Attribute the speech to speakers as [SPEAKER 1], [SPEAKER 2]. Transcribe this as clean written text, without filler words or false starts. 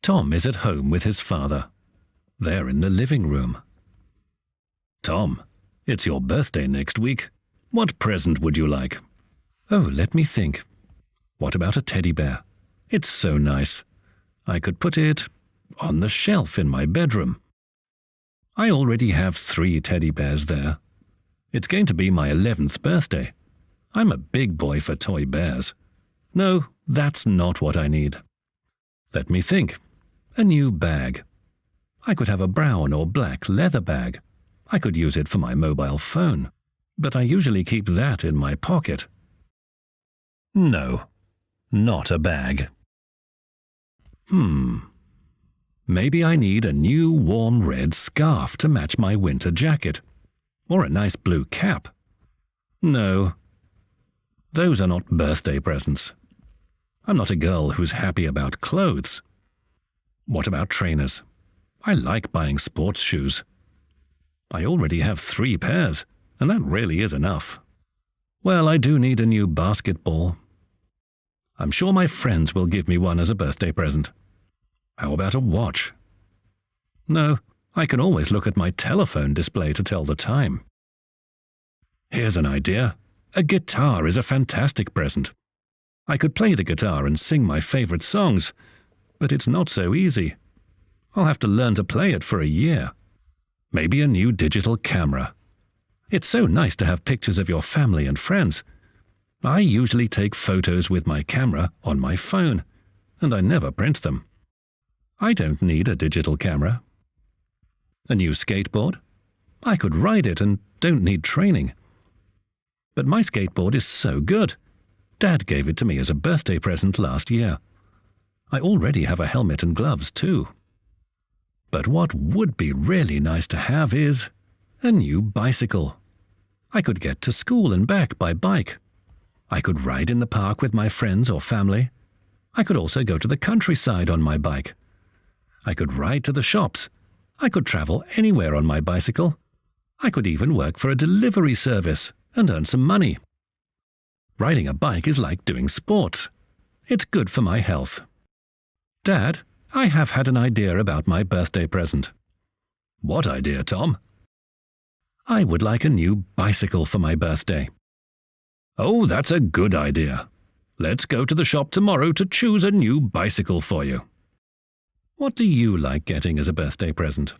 [SPEAKER 1] Tom is at home with his father. They're in the living room. Tom, it's your birthday next week. What present would you like? Oh, let me think. What about a teddy bear? It's so nice. I could put it on the shelf in my bedroom. I already have 3 teddy bears there. It's going to be my 11th birthday. I'm a big boy for toy bears. No, that's not what I need. Let me think. A new bag. I could have a brown or black leather bag. I could use it for my mobile phone, but I usually keep that in my pocket. No, not a bag. Maybe I need a new warm red scarf to match my winter jacket, or a nice blue cap. No, those are not birthday presents. I'm not a girl who's happy about clothes. What about trainers? I like buying sports shoes. I already have 3 pairs, and that really is enough. Well, I do need a new basketball. I'm sure my friends will give me one as a birthday present. How about a watch? No, I can always look at my telephone display to tell the time. Here's an idea. A guitar is a fantastic present. I could play the guitar and sing my favorite songs, but it's not so easy. I'll have to learn to play it for a year. Maybe a new digital camera. It's so nice to have pictures of your family and friends. I usually take photos with my camera on my phone, and I never print them. I don't need a digital camera. A new skateboard? I could ride it and don't need training. But my skateboard is so good. Dad gave it to me as a birthday present last year. I already have a helmet and gloves too. But what would be really nice to have is a new bicycle. I could get to school and back by bike. I could ride in the park with my friends or family. I could also go to the countryside on my bike. I could ride to the shops. I could travel anywhere on my bicycle. I could even work for a delivery service and earn some money. Riding a bike is like doing sports. It's good for my health. Dad, I have had an idea about my birthday present. What idea, Tom? I would like a new bicycle for my birthday. Oh, that's a good idea. Let's go to the shop tomorrow to choose a new bicycle for you. What do you like getting as a birthday present?